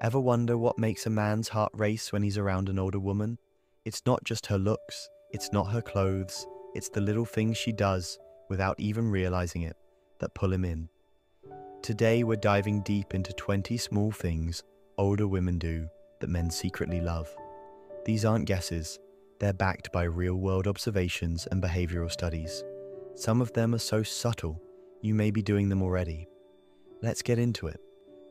Ever wonder what makes a man's heart race when he's around an older woman? It's not just her looks, it's not her clothes, it's the little things she does, without even realizing it, that pull him in. Today we're diving deep into 20 small things older women do that men secretly love. These aren't guesses, they're backed by real-world observations and behavioral studies. Some of them are so subtle, you may be doing them already. Let's get into it.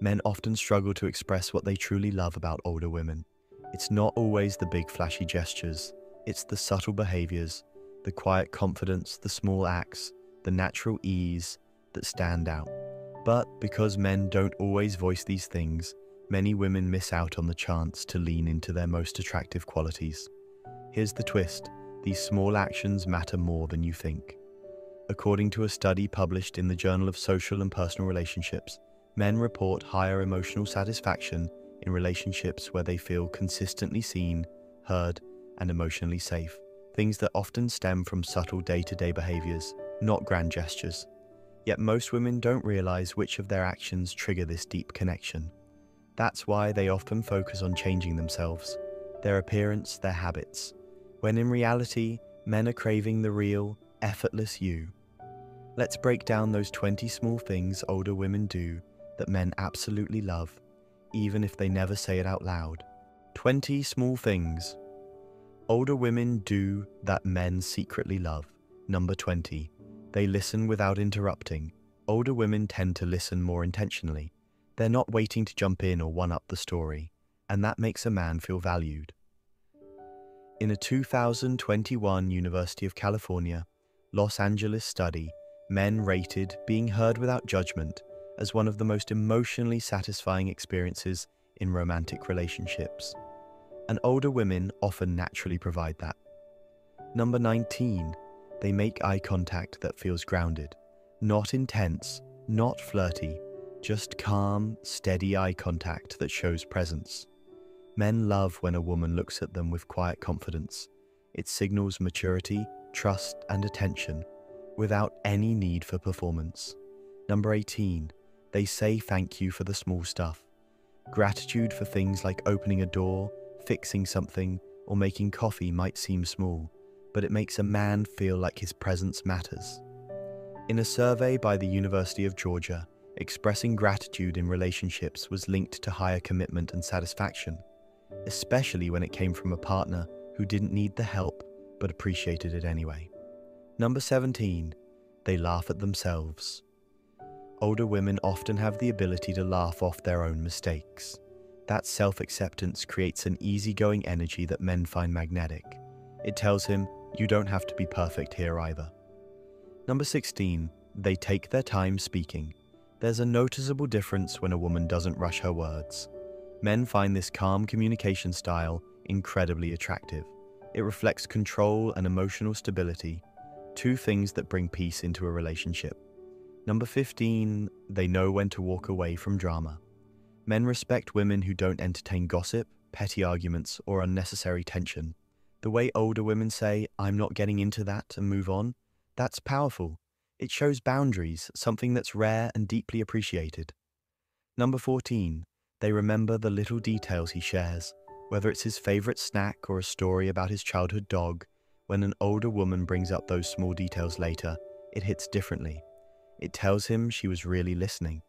Men often struggle to express what they truly love about older women. It's not always the big flashy gestures, it's the subtle behaviors, the quiet confidence, the small acts, the natural ease that stand out. But because men don't always voice these things, many women miss out on the chance to lean into their most attractive qualities. Here's the twist: these small actions matter more than you think. According to a study published in the Journal of Social and Personal Relationships, men report higher emotional satisfaction in relationships where they feel consistently seen, heard, and emotionally safe. Things that often stem from subtle day-to-day behaviors, not grand gestures. Yet most women don't realize which of their actions trigger this deep connection. That's why they often focus on changing themselves, their appearance, their habits, when in reality, men are craving the real, effortless you. Let's break down those 20 small things older women do that men absolutely love, even if they never say it out loud. 20 small things older women do that men secretly love. Number 20. They listen without interrupting. Older women tend to listen more intentionally. They're not waiting to jump in or one-up the story, and that makes a man feel valued. In a 2021 University of California, Los Angeles study, men rated being heard without judgment as one of the most emotionally satisfying experiences in romantic relationships. And older women often naturally provide that. Number 19. They make eye contact that feels grounded. Not intense, not flirty, just calm, steady eye contact that shows presence. Men love when a woman looks at them with quiet confidence. It signals maturity, trust, and attention, without any need for performance. Number 18. They say thank you for the small stuff. Gratitude for things like opening a door, fixing something, or making coffee might seem small, but it makes a man feel like his presence matters. In a survey by the University of Georgia, expressing gratitude in relationships was linked to higher commitment and satisfaction, especially when it came from a partner who didn't need the help but appreciated it anyway. Number 17. They laugh at themselves. Older women often have the ability to laugh off their own mistakes. That self-acceptance creates an easygoing energy that men find magnetic. It tells him, you don't have to be perfect here either. Number 16. They take their time speaking. There's a noticeable difference when a woman doesn't rush her words. Men find this calm communication style incredibly attractive. It reflects control and emotional stability, two things that bring peace into a relationship. Number 15. They know when to walk away from drama. Men respect women who don't entertain gossip, petty arguments, or unnecessary tension. The way older women say, "I'm not getting into that," and move on, that's powerful. It shows boundaries, something that's rare and deeply appreciated. Number 14. They remember the little details he shares, whether it's his favorite snack or a story about his childhood dog. When an older woman brings up those small details later, it hits differently. It tells him she was really listening.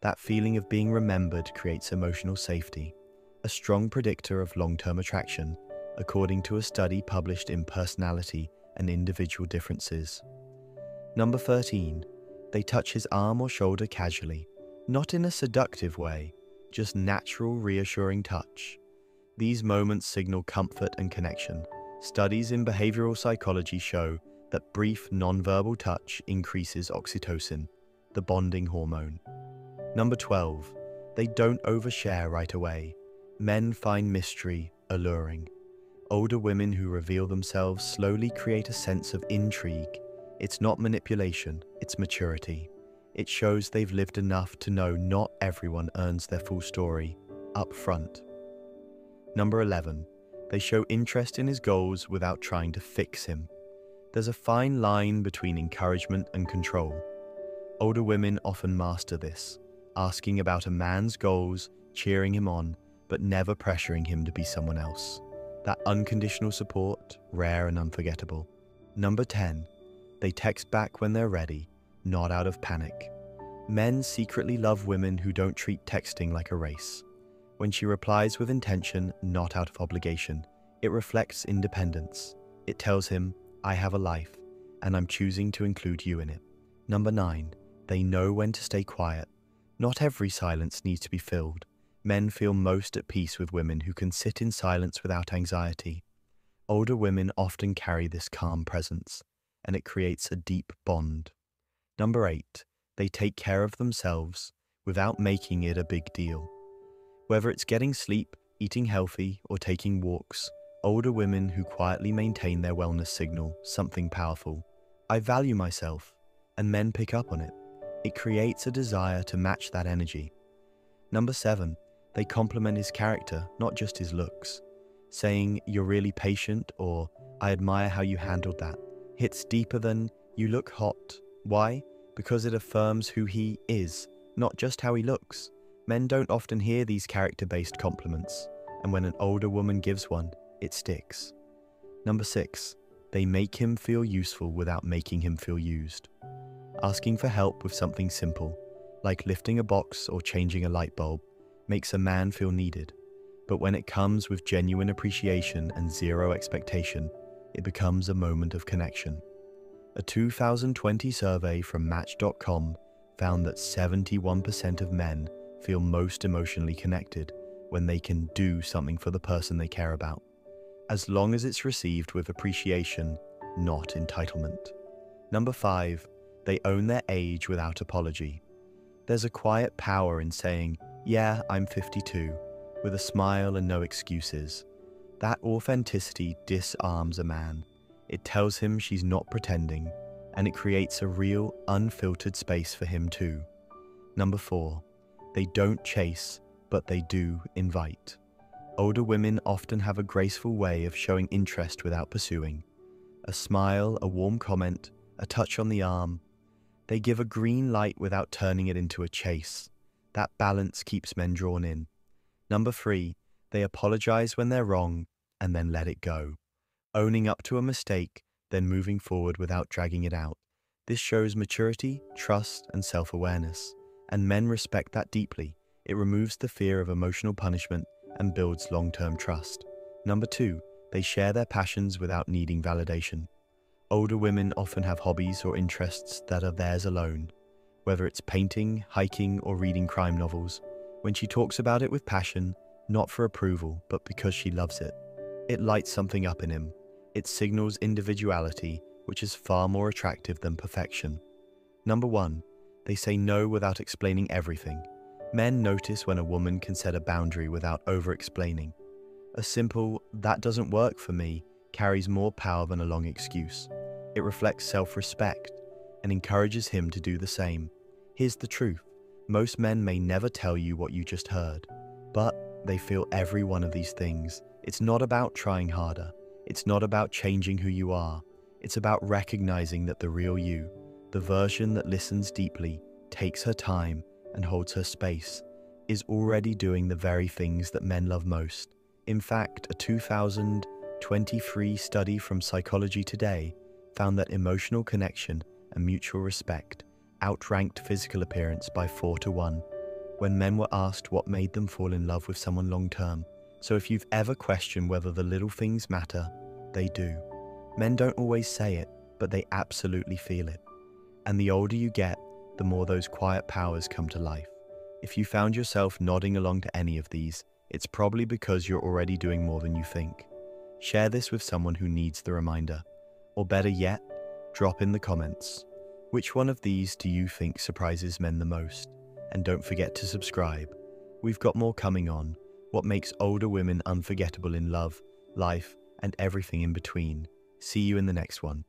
That feeling of being remembered creates emotional safety, a strong predictor of long-term attraction, according to a study published in Personality and Individual Differences. Number 13. They touch his arm or shoulder casually, not in a seductive way, just natural, reassuring touch. These moments signal comfort and connection. Studies in behavioral psychology show that brief, non-verbal touch increases oxytocin, the bonding hormone. Number 12. They don't overshare right away. Men find mystery alluring. Older women who reveal themselves slowly create a sense of intrigue. It's not manipulation, it's maturity. It shows they've lived enough to know not everyone earns their full story up front. Number 11. They show interest in his goals without trying to fix him. There's a fine line between encouragement and control. Older women often master this, asking about a man's goals cheering him on, but never pressuring him to be someone else. That unconditional support, rare and unforgettable. Number 10. They text back when they're ready, not out of panic. Men secretly love women who don't treat texting like a race. When she replies with intention, not out of obligation, it reflects independence. It tells him, I have a life, and I'm choosing to include you in it. Number 9. They know when to stay quiet. Not every silence needs to be filled. Men feel most at peace with women who can sit in silence without anxiety. Older women often carry this calm presence, and it creates a deep bond. Number 8. They take care of themselves without making it a big deal. Whether it's getting sleep, eating healthy, or taking walks, older women who quietly maintain their wellness signal something powerful. I value myself, and men pick up on it. It creates a desire to match that energy. Number 7. They compliment his character, not just his looks. Saying, you're really patient, or I admire how you handled that, hits deeper than, you look hot. Why? Because it affirms who he is, not just how he looks. Men don't often hear these character-based compliments, and when an older woman gives one, it sticks. Number 6. They make him feel useful without making him feel used. Asking for help with something simple, like lifting a box or changing a light bulb, makes a man feel needed. But when it comes with genuine appreciation and zero expectation, it becomes a moment of connection. A 2020 survey from Match.com found that 71% of men feel most emotionally connected when they can do something for the person they care about, as long as it's received with appreciation, not entitlement. Number 5. They own their age without apology. There's a quiet power in saying, yeah, I'm 52, with a smile and no excuses. That authenticity disarms a man. It tells him she's not pretending, and it creates a real, unfiltered space for him too. Number 4. They don't chase, but they do invite. Older women often have a graceful way of showing interest without pursuing. A smile, a warm comment, a touch on the arm. They give a green light without turning it into a chase. That balance keeps men drawn in. Number 3. They apologize when they're wrong and then let it go. Owning up to a mistake, then moving forward without dragging it out. This shows maturity, trust, and self-awareness. And men respect that deeply. It removes the fear of emotional punishment and builds long-term trust. Number 2. They share their passions without needing validation. Older women often have hobbies or interests that are theirs alone. Whether it's painting, hiking, or reading crime novels, when she talks about it with passion, not for approval, but because she loves it, it lights something up in him. It signals individuality, which is far more attractive than perfection. Number 1. They say no without explaining everything. Men notice when a woman can set a boundary without over-explaining. A simple, that doesn't work for me, carries more power than a long excuse. It reflects self-respect and encourages him to do the same. Here's the truth. Most men may never tell you what you just heard, but they feel every one of these things. It's not about trying harder. It's not about changing who you are. It's about recognizing that the real you, the version that listens deeply, takes her time, and holds her space, is already doing the very things that men love most. In fact, a 2023 study from Psychology Today found that emotional connection and mutual respect outranked physical appearance by 4-1 when men were asked what made them fall in love with someone long-term. So if you've ever questioned whether the little things matter, they do. Men don't always say it, but they absolutely feel it. And the older you get, the more those quiet powers come to life. If you found yourself nodding along to any of these, it's probably because you're already doing more than you think. Share this with someone who needs the reminder. Or better yet, drop in the comments. Which one of these do you think surprises men the most? And don't forget to subscribe. We've got more coming on. What makes older women unforgettable in love, life, and everything in between. See you in the next one.